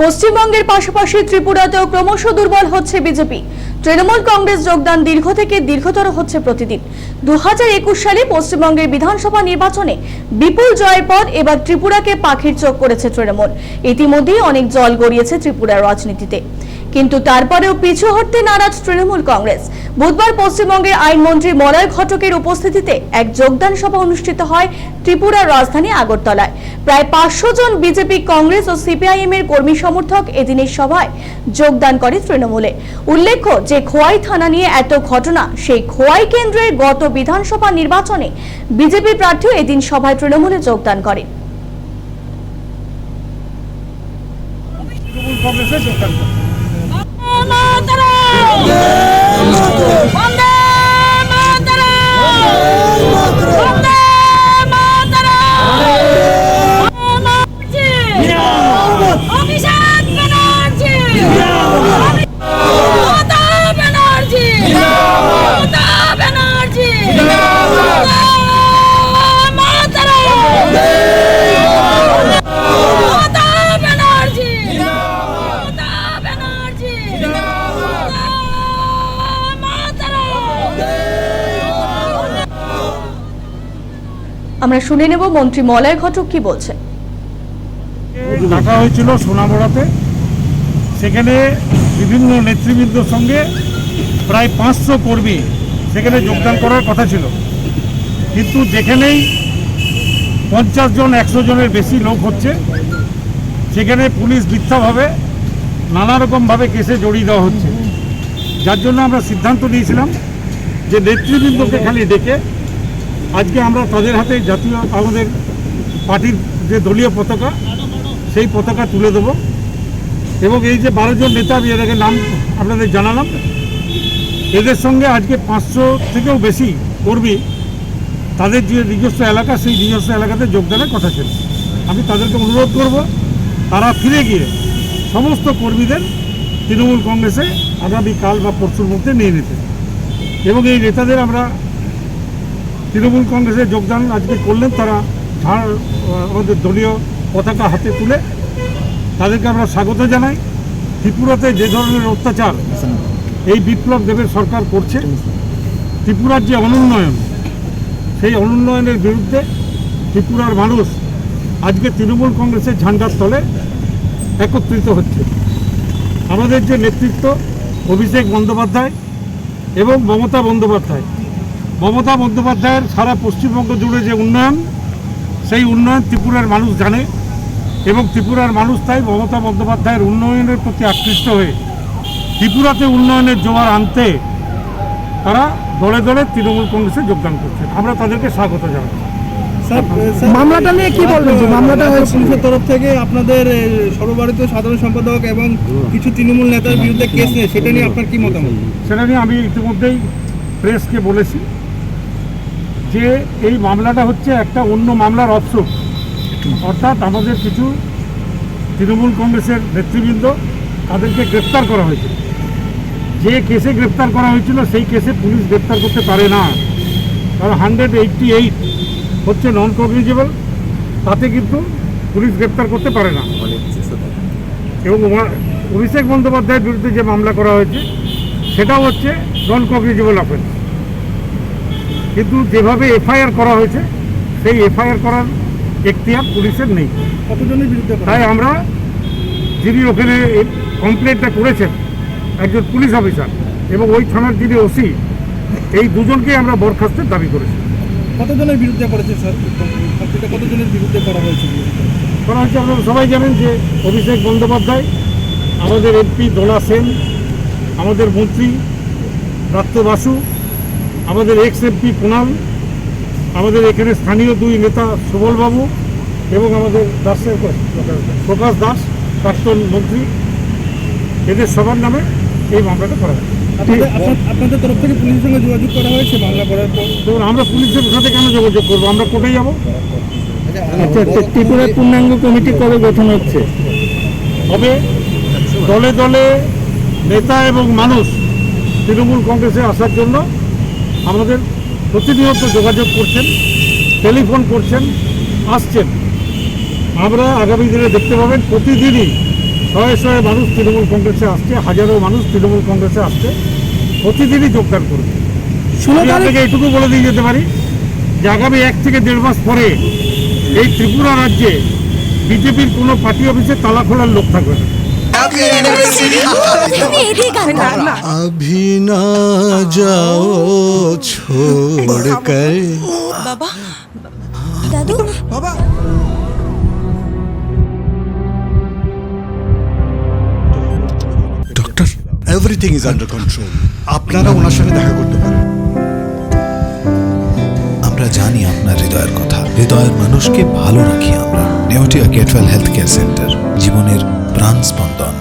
পশ্চিমবঙ্গের পাশাপাশি ত্রিপুরাতেও ক্রমশ দুর্বল হচ্ছে বিজেপি। তৃণমূল কংগ্রেস যোগদান দীর্ঘ থেকে দীর্ঘতর হচ্ছে প্রতিদিন। 2021 সালে পশ্চিমবঙ্গের বিধানসভা নির্বাচনে বিপুল জয়ের পর এবার ত্রিপুরাকে পাখির চোখ করেছে তৃণমূল। ইতিমধ্যেই অনেক জল গড়িয়েছে ত্রিপুরার রাজনীতিতে, কিন্তু তারপরেও পিছু হটতে নারাজ তৃণমূল কংগ্রেস। বুধবার পশ্চিমবঙ্গের আইনমন্ত্রী মলয় ঘটকের উপস্থিতিতে এক যোগদান সভা অনুষ্ঠিত হয় ত্রিপুরার রাজধানী আগরতলায়। প্রায় 500 জন বিজেপি, কংগ্রেস ও সিপিআইএম এর কর্মী সমর্থক এদিনের সভায় যোগদান করে তৃণমূলে। উল্লেখ্য যে খোয়াই থানা নিয়ে এত ঘটনা, সেই খোয়াই কেন্দ্রের গত বিধানসভা নির্বাচনে বিজেপি প্রার্থী এদিন সভায় তৃণমূলে যোগদান করে। আমরা শুনে নেব মন্ত্রী মলয় ঘটক কি বলছেন। ডাকা হয়েছিল সোনামুড়াতে, সেখানে বিভিন্ন নেতৃবৃন্দের সঙ্গে প্রায় 500 কর্মী সেখানে যোগদান করার কথা ছিল, কিন্তু যেখানেই 50 জন 100 জনের বেশি লোক হচ্ছে, সেখানে পুলিশ মিথ্যাভাবে নানা রকমভাবে কেসে জড়িয়ে দেওয়া হচ্ছে। যার জন্য আমরা সিদ্ধান্ত নিয়েছিলাম যে নেতৃবৃন্দকে খালি ডেকে আজকে আমরা তাদের হাতে জাতীয় আমাদের পার্টির যে দলীয় পতাকা, সেই পতাকা তুলে দেব। এবং এই যে 12 জন নেতা, আমি এর আগে নাম আপনাদের জানালাম, এদের সঙ্গে আজকে 500 থেকেও বেশি কর্মী তাদের যে নিজস্ব এলাকা, সেই নিজস্ব এলাকাতে যোগদানের কথা ছিল। আমি তাদেরকে অনুরোধ করব তারা ফিরে গিয়ে সমস্ত কর্মীদের তৃণমূল কংগ্রেসে আগামীকাল বা পরশুর মধ্যে নিয়ে নিতে। এবং এই নেতাদের আমরা তৃণমূল কংগ্রেসে যোগদান আজকে করলেন, তারা আমাদের দলীয় পতাকা হাতে তুলে তাদেরকে আমরা স্বাগত জানাই। ত্রিপুরাতে যে ধরনের অত্যাচার এই বিপ্লব দেবের সরকার করছে, ত্রিপুরার যে অনুন্নয়ন, সেই অনুন্নয়নের বিরুদ্ধে ত্রিপুরার মানুষ আজকে তৃণমূল কংগ্রেসের ঝান্ডার তলে একত্রিত হচ্ছে। আমাদের যে নেতৃত্ব অভিষেক বন্দ্যোপাধ্যায় এবং মমতা বন্দ্যোপাধ্যায়ের সারা পশ্চিমবঙ্গ জুড়ে যে উন্নয়ন, সেই উন্নয়ন ত্রিপুরার মানুষ জানে এবং ত্রিপুরার মানুষ তাই মমতা বন্দ্যোপাধ্যায়ের উন্নয়নের প্রতি আকৃষ্ট হয়ে ত্রিপুরাতে উন্নয়নের জোয়ার আনতে তারা দলে দলে তৃণমূল কংগ্রেসে যোগদান করছেন। আমরা তাদেরকে স্বাগত জানাচ্ছি। মামলাটা নিয়ে কি বলবেন? মামলাটা পুলিশের তরফ থেকে আপনাদের সর্বভারতীয় সাধারণ সম্পাদক এবং কিছু তৃণমূল নেতার বিরুদ্ধে কেস নিয়ে, সেটা নিয়ে আপনার কি মতামত? সেটা নিয়ে আমি ইতিমধ্যেই প্রেসকে বলেছি যে এই মামলাটা হচ্ছে একটা অন্য মামলার অফশুট। অর্থাৎ আমাদের কিছু তৃণমূল কংগ্রেসের নেতৃবৃন্দ, তাদেরকে গ্রেপ্তার করা হয়েছিল। যে কেসে গ্রেপ্তার করা হয়েছিল সেই কেসে পুলিশ গ্রেপ্তার করতে পারে না, কারণ 188 হচ্ছে নন কগনিজেবল, তাতে কিন্তু পুলিশ গ্রেপ্তার করতে পারে না। এবং অভিষেক বন্দ্যোপাধ্যায়ের বিরুদ্ধে যে মামলা করা হয়েছে সেটাও হচ্ছে নন কগনিজেবল অফেন্স, কিন্তু যেভাবে এফআইআর করা হয়েছে সেই এফআইআর করার এখতিয়ার পুলিশের নেই। কতজনের বিরুদ্ধে? তাই আমরা, যিনি ওখানে কমপ্লেনটা করেছেন একজন পুলিশ অফিসার এবং ওই থানার যিনি ওসি, এই দুজনকেই আমরা বরখাস্তের দাবি করেছি। কতজনের বিরুদ্ধে করেছে স্যার? কতজনের বিরুদ্ধে করা হয়েছে? আপনারা সবাই জানেন যে অভিষেক বন্দ্যোপাধ্যায়, আমাদের এমপি দোলা সেন, আমাদের মন্ত্রী দত্ত বাসু, আমাদের এক্স এমপি কুণাল, আমাদের এখানে স্থানীয় 2 নেতা সুবলবাবু এবং আমাদের প্রকাশ দাস, প্রাক্তন মন্ত্রী, এদের সবার নামে এই মামলাটা করা হয়। আপনাদের তরফ থেকে পুলিশের সঙ্গে যোগাযোগ করা হয়েছে মামলা করার পর? তো আমরা পুলিশের সাথে কেন যোগাযোগ করবো? আমরা কোর্টে যাবো। আচ্ছা, ত্রিপুরার পূর্ণাঙ্গ কমিটি কবে গঠন হচ্ছে? হবে দলে দলে নেতা এবং মানুষ তৃণমূল কংগ্রেসে আসার জন্য আমাদের প্রতিনিয়ত যোগাযোগ করছেন, টেলিফোন করছেন, আসছেন। আমরা আগামী দিনে দেখতে পাবেন প্রতিদিনই শয়ে শয়ে মানুষ তৃণমূল কংগ্রেসে আসছে, হাজারো মানুষ তৃণমূল কংগ্রেসে আসছে, প্রতিদিনই যোগদান করবে। 16 আমি তারিখ আপনাকে এইটুকু বলে দিয়ে যেতে পারি যে আগামী 1 থেকে 1.5 মাস পরে এই ত্রিপুরা রাজ্যে বিজেপির কোনো পার্টি অফিসে তালা খোলার লোক থাকবে না। अभी ना जाओ छोड़ कर বাবা দাদু doctor everything is under control. আপনারা ওনার সঙ্গে দেখা করতে পারেন। আমরা জানি আপনার হৃদয়ের কথা। হৃদয়ের মানুষকে ভালো রাখি আমরা। Neotia Getwell health care centre, জীবনের প্রাণ স্পন্দন।